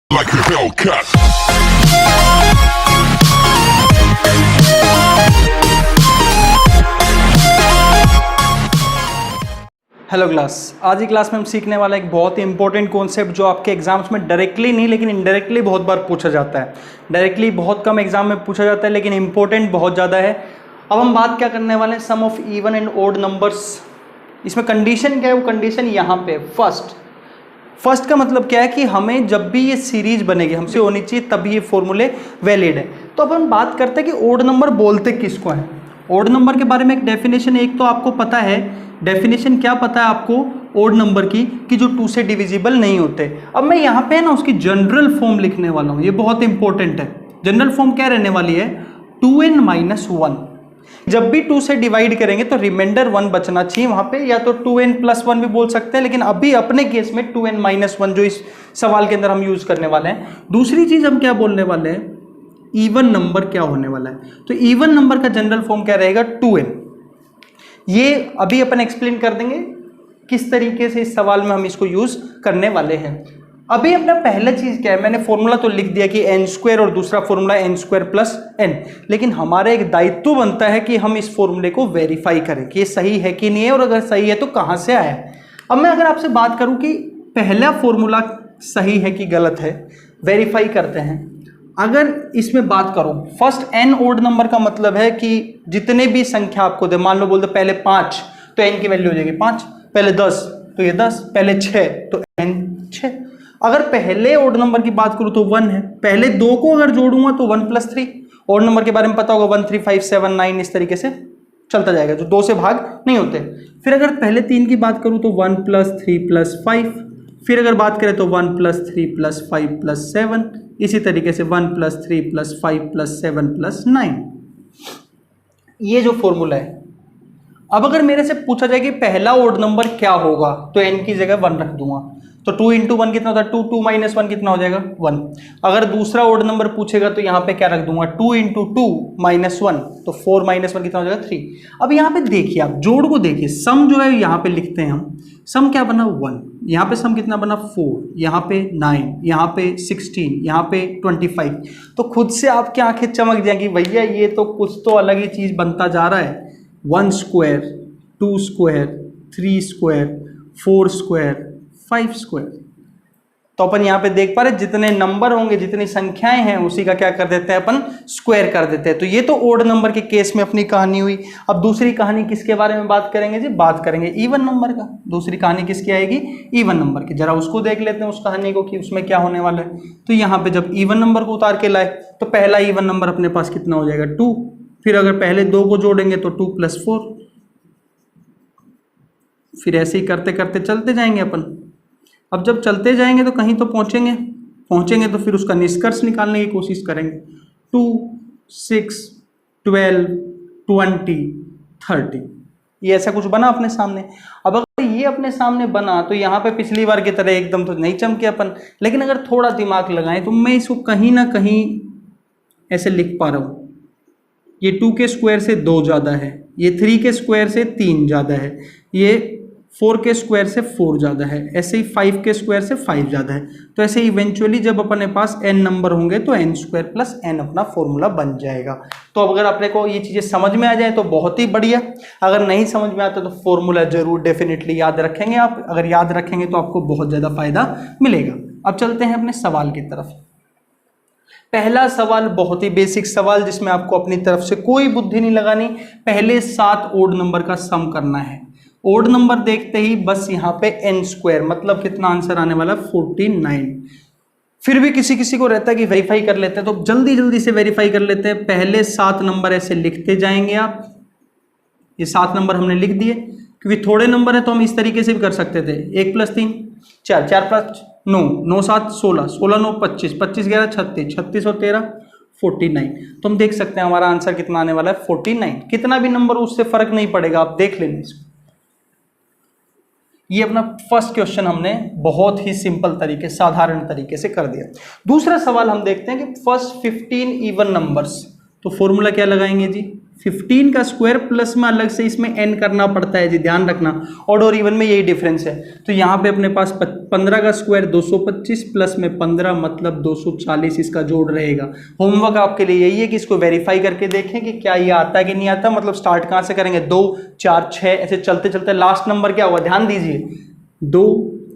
like a Hellcat. Hello class, आज की class में हम सीखने वाला एक बहुत ही इंपॉर्टेंट कॉन्सेप्ट जो आपके एग्जाम्स में डायरेक्टली नहीं लेकिन इनडायरेक्टली बहुत बार पूछा जाता है। डायरेक्टली बहुत कम एग्जाम में पूछा जाता है लेकिन इंपॉर्टेंट बहुत ज़्यादा है। अब हम बात क्या करने वाले हैं, sum of even and odd numbers. इसमें कंडीशन क्या है, वो कंडीशन यहाँ पे फर्स्ट का मतलब क्या है कि हमें जब भी ये सीरीज बनेगी हमसे होनी चाहिए तभी ये फॉर्मूले वैलिड है। तो अब हम बात करते हैं कि ओड नंबर बोलते किसको हैं। ओड नंबर के बारे में एक डेफिनेशन एक तो आपको पता है। डेफिनेशन क्या पता है आपको ओड नंबर की, कि जो 2 से डिविजिबल नहीं होते। अब मैं यहाँ पे ना उसकी जनरल फॉर्म लिखने वाला हूँ, ये बहुत इंपॉर्टेंट है। जनरल फॉर्म क्या रहने वाली है, 2n-1। जब भी 2 से डिवाइड करेंगे तो रिमाइंडर 1 बचना चाहिए वहां पे, या तो 2n+1 भी बोल सकते हैं, लेकिन अभी अपने केस में 2n-1 जो इस सवाल के अंदर हम यूज करने वाले हैं। दूसरी चीज हम क्या बोलने वाले हैं, इवन नंबर क्या होने वाला है। तो इवन नंबर का जनरल फॉर्म क्या रहेगा, 2n। ये अभी अपन एक्सप्लेन कर देंगे किस तरीके से इस सवाल में हम इसको यूज करने वाले हैं। अभी अपना पहला चीज क्या है, मैंने फॉर्मूला तो लिख दिया कि n² और दूसरा फॉर्मूला n²+n, लेकिन हमारा एक दायित्व बनता है कि हम इस फॉर्मूले को वेरीफाई करें कि ये सही है कि नहीं है, और अगर सही है तो कहां से आया है। अब मैं अगर आपसे बात करूं कि पहला फॉर्मूला सही है कि गलत है, वेरीफाई करते हैं। अगर इसमें बात करो, फर्स्ट n ओड नंबर का मतलब है कि जितने भी संख्या आपको दे, मान लो बोल दो पहले 5 तो n की वैल्यू हो जाएगी 5, पहले 10 तो ये 10, पहले 6 तो n 6। अगर पहले ओड नंबर की बात करूं तो 1 है, पहले 2 को अगर जोड़ूंगा तो 1+3। ओड नंबर के बारे में पता होगा 1 3 5 7 9 इस तरीके से चलता जाएगा, जो 2 से भाग नहीं होते। फिर अगर पहले 3 की बात करूं तो 1+3+5। फिर अगर बात करें तो 1+3+5+7, इसी तरीके से 1+3+5+7+9। ये जो फॉर्मूला है। अब अगर मेरे से पूछा जाए कि पहला ओड नंबर क्या होगा, तो n की जगह 1 रख दूंगा, तो 2 × 1 कितना होता है, 2 2 - 1 कितना हो जाएगा 1। अगर दूसरा ओड नंबर पूछेगा तो यहाँ पे क्या रख दूंगा, 2 × 2 - 1, तो 4 - 1 कितना हो जाएगा 3। अब यहाँ पे देखिए, आप जोड़ को देखिए, सम जो है यहाँ पे लिखते हैं हम, सम क्या बना 1, यहाँ पे सम कितना बना 4, यहाँ पे 9, यहाँ पे 16, यहाँ पे 25। तो खुद से आपकी आंखें चमक जाएंगी, भैया ये तो कुछ तो अलग ही चीज बनता जा रहा है। 1² 2² 3² 4², 5²। तो अपन यहाँ पे देख पा रहे जितने नंबर होंगे, जितनी संख्याएं हैं, उसी का क्या कर देते हैं अपन, स्क्वायर कर देते हैं। तो ये तो ओड नंबर के केस में अपनी कहानी हुई। अब दूसरी कहानी किसके बारे में बात करेंगे जी, बात करेंगे इवन नंबर का। दूसरी कहानी किसकी आएगी, इवन नंबर की। जरा उसको देख लेते हैं उस कहानी को कि उसमें क्या होने वाला है। तो यहाँ पे जब इवन नंबर को उतार के लाए तो पहला इवन नंबर अपने पास कितना हो जाएगा 2। फिर अगर पहले 2 को जोड़ेंगे तो 2 + 4। फिर ऐसे ही करते करते चलते जाएंगे अपन। अब जब चलते जाएंगे तो कहीं तो पहुंचेंगे तो फिर उसका निष्कर्ष निकालने की कोशिश करेंगे। 2 6 12 20 30, ये ऐसा कुछ बना अपने सामने। अब अगर ये अपने सामने बना तो यहाँ पे पिछली बार की तरह एकदम तो नहीं चमके अपन, लेकिन अगर थोड़ा दिमाग लगाएं तो मैं इसको कहीं ना कहीं ऐसे लिख पा रहा हूँ। ये 2 के स्क्वायर से 2 ज़्यादा है, ये 3 के स्क्वायर से 3 ज़्यादा है, ये 4 के स्क्वायर से 4 ज़्यादा है, ऐसे ही 5 के स्क्वायर से 5 ज़्यादा है। तो ऐसे इवेंचुअली जब अपने पास n नंबर होंगे तो n² + n अपना फॉर्मूला बन जाएगा। तो अगर अपने को ये चीज़ें समझ में आ जाए तो बहुत ही बढ़िया, अगर नहीं समझ में आता तो फॉर्मूला जरूर डेफिनेटली याद रखेंगे आप। अगर याद रखेंगे तो आपको बहुत ज़्यादा फायदा मिलेगा। अब चलते हैं अपने सवाल की तरफ। पहला सवाल बहुत ही बेसिक सवाल, जिसमें आपको अपनी तरफ से कोई बुद्धि नहीं लगानी। पहले 7 ओड नंबर का सम करना है। ओड नंबर देखते ही बस यहाँ पे n², मतलब कितना आंसर आने वाला 49। फिर भी किसी किसी को रहता है कि वेरीफाई कर लेते हैं, तो जल्दी जल्दी से वेरीफाई कर लेते हैं। पहले 7 नंबर ऐसे लिखते जाएंगे आप। ये 7 नंबर हमने लिख दिए, क्योंकि थोड़े नंबर है तो हम इस तरीके से भी कर सकते थे। 1 + 3 4, 4 + 5 9, 9 7 16, 16 9 25, 25 11 36, 36 और 13 49। तो हम देख सकते हैं हमारा आंसर कितना आने वाला है 49। कितना भी नंबर उससे फर्क नहीं पड़ेगा, आप देख लेंगे इसको। ये अपना फर्स्ट क्वेश्चन हमने बहुत ही सिंपल तरीके, साधारण तरीके से कर दिया। दूसरा सवाल हम देखते हैं कि फर्स्ट 15 इवन नंबर्स, तो फॉर्मूला क्या लगाएंगे जी, 15 का स्क्वायर प्लस में अलग से इसमें n करना पड़ता है जी, ध्यान रखना। ऑड और इवन में यही डिफरेंस है। तो यहाँ पे अपने पास 15 का स्क्वायर 225 प्लस में 15 मतलब 240 इसका जोड़ रहेगा। होमवर्क आपके लिए यही है कि इसको वेरीफाई करके देखें कि क्या ये आता है कि नहीं आता। मतलब स्टार्ट कहाँ से करेंगे, 2 4 6 ऐसे चलते चलते लास्ट नंबर क्या होगा, ध्यान दीजिए 2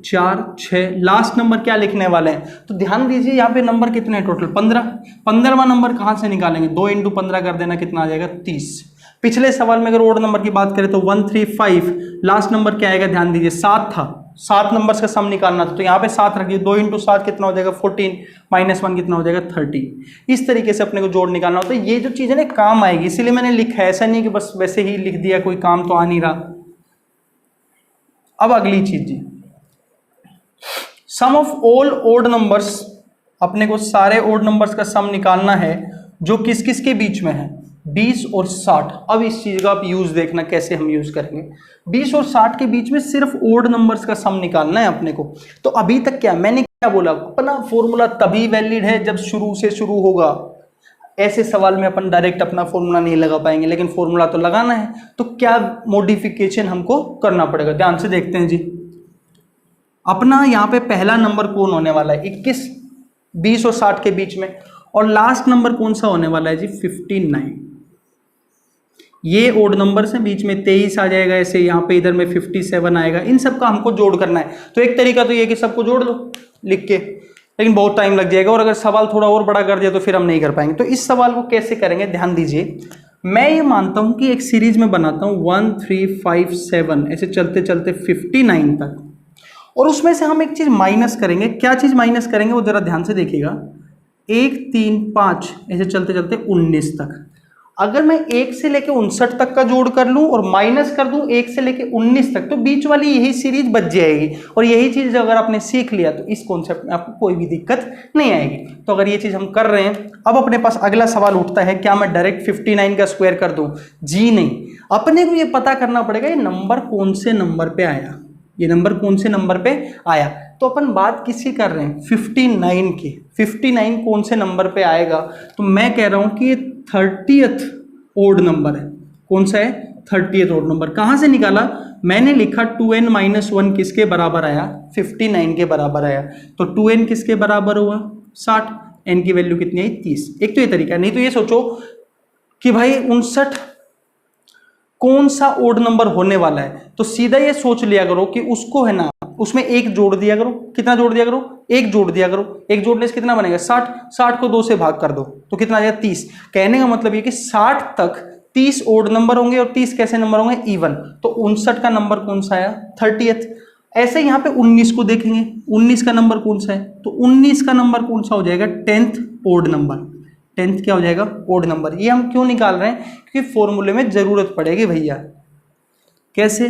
4 6 लास्ट नंबर क्या लिखने वाले हैं। तो ध्यान दीजिए यहाँ पे नंबर कितने हैं टोटल, 15। 15वां नंबर कहाँ से निकालेंगे, 2 × 15 कर देना, कितना आ जाएगा 30। पिछले सवाल में अगर ओड नंबर की बात करें तो 135, लास्ट नंबर क्या आएगा, ध्यान दीजिए 7 था, 7 नंबर्स का सम निकालना था तो यहाँ पे 7 रखिए। 2 × 7 कितना हो जाएगा 14, -1 कितना हो जाएगा 30। इस तरीके से अपने को जोड़ निकालना होता है। ये जो चीज़ है ना काम आएगी, इसीलिए मैंने लिखा है, ऐसा नहीं कि बस वैसे ही लिख दिया, कोई काम तो आ नहीं रहा। अब अगली चीज जी, सम ऑफ ऑल ओड नंबर्स, अपने को सारे ओड नंबर्स का सम निकालना है जो किस किस के बीच में है, 20 और 60। अब इस चीज का आप यूज देखना कैसे हम यूज करेंगे। 20 और 60 के बीच में सिर्फ ओड नंबर्स का सम निकालना है अपने को। तो अभी तक क्या मैंने क्या बोला, अपना फॉर्मूला तभी वैलिड है जब शुरू से शुरू होगा। ऐसे सवाल में अपन डायरेक्ट अपना फॉर्मूला नहीं लगा पाएंगे, लेकिन फॉर्मूला तो लगाना है। तो क्या मॉडिफिकेशन हमको करना पड़ेगा, ध्यान से देखते हैं जी। अपना यहाँ पे पहला नंबर कौन होने वाला है, 21, 20 और 60 के बीच में। और लास्ट नंबर कौन सा होने वाला है जी, 59। ये ओड नंबर से बीच में 23 आ जाएगा, ऐसे यहाँ पे इधर में 57 आएगा। इन सब का हमको जोड़ करना है। तो एक तरीका तो ये कि सबको जोड़ लो लिख के, लेकिन बहुत टाइम लग जाएगा और अगर सवाल थोड़ा और बड़ा कर दिया तो फिर हम नहीं कर पाएंगे। तो इस सवाल को कैसे करेंगे, ध्यान दीजिए। मैं ये मानता हूं कि एक सीरीज में बनाता हूं 1 3 5 7 ऐसे चलते चलते 59 तक, और उसमें से हम एक चीज माइनस करेंगे। क्या चीज माइनस करेंगे वो जरा ध्यान से देखिएगा। 1 3 5 ऐसे चलते चलते 19 तक। अगर मैं 1 से लेके 59 तक का जोड़ कर लूं और माइनस कर दूं 1 से लेके 19 तक, तो बीच वाली यही सीरीज बच जाएगी। और यही चीज अगर आपने सीख लिया तो इस कॉन्सेप्ट में आपको कोई भी दिक्कत नहीं आएगी। तो अगर ये चीज हम कर रहे हैं, अब अपने पास अगला सवाल उठता है, क्या मैं डायरेक्ट 59 का स्क्वायर कर दूं? जी नहीं, अपने को ये पता करना पड़ेगा ये नंबर कौन से नंबर पे आया, ये नंबर कौन से नंबर पे आया। तो अपन बात किसकी कर रहे हैं, 59 की। 59 कौन से नंबर पे आएगा? तो मैं कह रहा हूं कि ये 30th ओड नंबर है। कौन सा है? 30th odd number. कहां से निकाला? मैंने लिखा 2n - 1 किसके बराबर आया? 59 के बराबर आया। तो 2n किसके बराबर हुआ? 60। n की वैल्यू कितनी आई? 30। एक तो ये तरीका, नहीं तो ये सोचो कि भाई 59 कौन सा ओड नंबर होने वाला है, तो सीधा ये सोच लिया करो कि उसको है ना, उसमें एक जोड़ दिया करो। कितना जोड़ दिया करो? एक जोड़ दिया करो। एक जोड़ने से कितना बनेगा? 60। 60 को 2 से भाग कर दो तो कितना आ जाएगा? 30। कहने का मतलब ये कि 60 तक 30 ओड नंबर होंगे और 30 कैसे नंबर होंगे? इवन। तो 59 का नंबर कौन सा आया? 30th। ऐसे यहाँ पे 19 को देखेंगे, 19 का नंबर कौन सा है? तो 19 का नंबर कौन सा हो जाएगा? 10th odd number. 10th क्या हो जाएगा? Odd number. ये हम क्यों निकाल रहे हैं? क्योंकि फॉर्मूले में जरूरत पड़ेगी भैया। कैसे?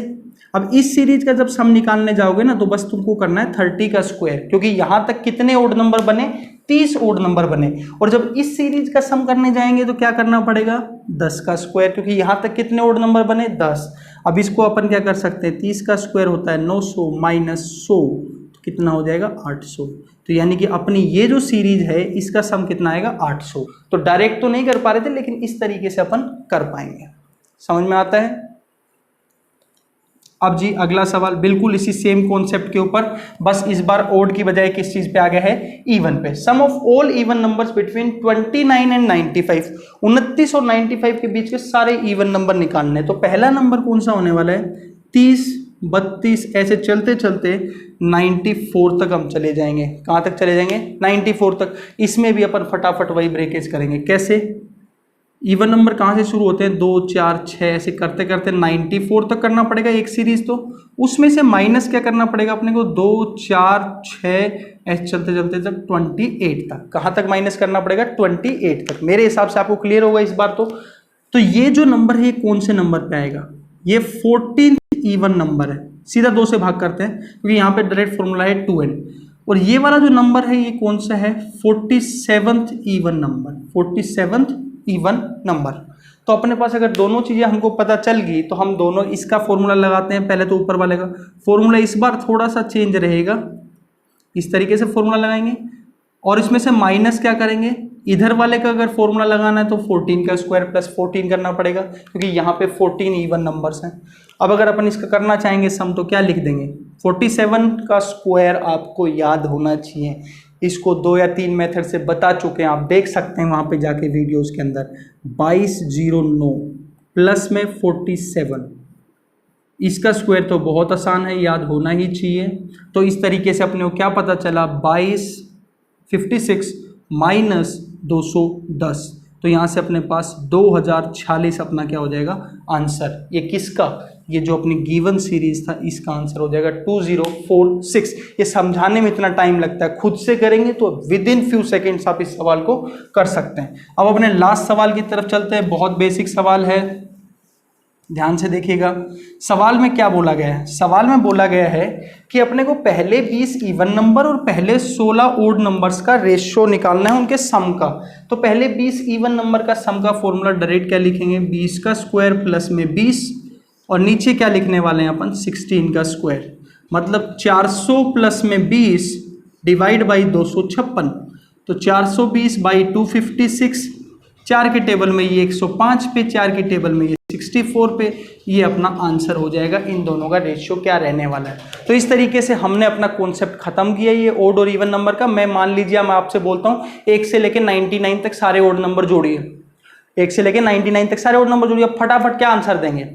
अब इस सीरीज का जब सम निकालने जाओगे ना तो बस तुमको करना है 30 का स्क्वायर, क्योंकि यहां तक कितने ओड नंबर बने? 30 ओड नंबर बने। और जब इस सीरीज का सम करने जाएंगे तो क्या करना पड़ेगा? 10 का स्क्वायर, क्योंकि यहां तक कितने ओड नंबर बने? 10। अब इसको अपन क्या कर सकते हैं? 30 का स्क्वायर होता है 900 माइनस 100, तो कितना हो जाएगा? 800। तो यानी कि अपनी ये जो सीरीज है इसका सम कितना आएगा? 800। तो डायरेक्ट तो नहीं कर पा रहे थे, लेकिन इस तरीके से अपन कर पाएंगे। समझ में आता है? अब जी अगला सवाल बिल्कुल इसी सेम कॉन्सेप्ट के ऊपर, बस इस बार ओड की बजाय किस चीज पे आ गया है? इवन पे। Sum of all even numbers between 29 and 95। 29 और 95 के बीच के सारे इवन नंबर निकालने। तो पहला नंबर कौन सा होने वाला है? 30, 32 ऐसे चलते चलते 94 तक हम चले जाएंगे। कहां तक चले जाएंगे? 94 तक। इसमें भी अपन फटाफट वही ब्रेकेज करेंगे। कैसे? इवन नंबर कहाँ से शुरू होते हैं? 2 4 6 ऐसे करते करते 94 तक करना पड़ेगा एक सीरीज। तो उसमें से माइनस क्या करना पड़ेगा अपने को? 2 4 6 ऐसे चलते चलते तक 28 तक। कहाँ तक माइनस करना पड़ेगा? 28 तक। मेरे हिसाब से आपको क्लियर होगा इस बार। तो ये जो नंबर है ये कौन से नंबर पे आएगा? ये 14th इवन नंबर है। सीधा 2 से भाग करते हैं क्योंकि यहाँ पे डायरेक्ट फॉर्मूला है 2n। और ये वाला जो नंबर है ये कौन सा है? 47th even number. 47th even number. तो अपने पास अगर दोनों चीजें हमको पता चल गई तो हम दोनों इसका फॉर्मूला लगाते हैं। पहले तो ऊपर वाले का फॉर्मूला इस बार थोड़ा सा चेंज रहेगा, इस तरीके से फॉर्मूला लगाएंगे और इसमें से माइनस क्या करेंगे? इधर वाले का अगर फॉर्मूला लगाना है तो 14 का स्क्वायर प्लस 14 करना पड़ेगा, क्योंकि यहाँ पे 14 इवन नंबर्स हैं। अब अगर अपन इसका करना चाहेंगे सम, तो क्या लिख देंगे, 47 का स्क्वायर आपको याद होना चाहिए। इसको 2 या 3 मेथड से बता चुके हैं, आप देख सकते हैं वहाँ पे जाके वीडियोस के अंदर। 2209 प्लस में 47, इसका स्क्वायर तो बहुत आसान है, याद होना ही चाहिए। तो इस तरीके से अपने को क्या पता चला, 56 माइनस 210, तो यहाँ से अपने पास 2046 अपना क्या हो जाएगा आंसर। ये किसका, ये जो अपनी गिवन सीरीज था इसका आंसर हो जाएगा 2046। ये समझाने में इतना टाइम लगता है, खुद से करेंगे तो विद इन फ्यू सेकेंड्स आप इस सवाल को कर सकते हैं। अब अपने लास्ट सवाल की तरफ चलते हैं, बहुत बेसिक सवाल है, ध्यान से देखिएगा। सवाल में क्या बोला गया है, सवाल में बोला गया है कि अपने को पहले 20 इवन नंबर और पहले 16 ओड नंबर्स का रेशियो निकालना है, उनके सम का। तो पहले 20 इवन नंबर का सम का फॉर्मूला डायरेक्ट क्या लिखेंगे, 20 का स्क्वायर प्लस में 20, और नीचे क्या लिखने वाले हैं अपन, 16 का स्क्वायर, मतलब 400 प्लस में 20 डिवाइड बाई 256, तो 420 बाई 256, 4 के टेबल में ये 105 पे, 4 के टेबल में ये 64 पे, ये अपना आंसर हो जाएगा। इन दोनों का रेशियो क्या रहने वाला है। तो इस तरीके से हमने अपना कॉन्सेप्ट खत्म किया ये ओड और इवन नंबर का। मैं मान लीजिए मैं आपसे बोलता हूँ 1 से लेकर 99 तक सारे ओड नंबर जोड़िए, 1 से लेकर 99 तक सारे ओड नंबर जोड़िए, फटाफट क्या आंसर देंगे।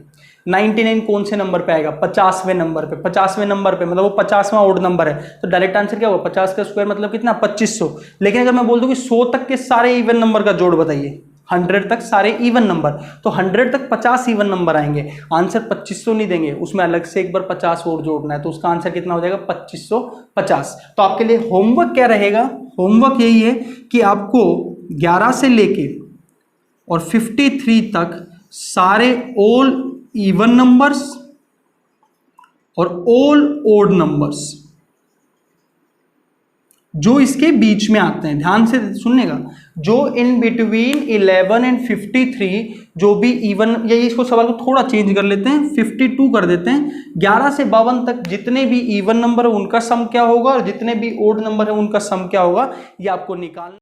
99 कौन से नंबर पे आएगा, 50वें नंबर पे, 50वें नंबर पे मतलब वो 50वां ओड नंबर है, तो डायरेक्ट आंसर क्या होगा, 50 का स्क्वायर मतलब कितना, 2500। लेकिन अगर मैं बोल दूं कि 100 तक के सारे इवन नंबर का जोड़ बताइए, 100 तक सारे इवन नंबर, तो 100 तक 50 इवन नंबर आएंगे, आंसर 2500 नहीं देंगे, उसमें अलग से एक बार 50 और जोड़ना है, तो उसका आंसर कितना हो जाएगा 2550। तो आपके लिए होमवर्क क्या रहेगा, होमवर्क यही है कि आपको 11 से लेके और 53 तक सारे ऑल इवन नंबर्स और ऑल ओड नंबर्स जो इसके बीच में आते हैं, ध्यान से सुननेगा, जो इन बिटवीन 11 एंड 53 जो भी इवन, या इसको सवाल को थोड़ा चेंज कर लेते हैं, 52 कर देते हैं, 11 से 52 तक जितने भी इवन नंबर है उनका सम क्या होगा और जितने भी ओड नंबर है उनका सम क्या होगा, ये आपको निकालना।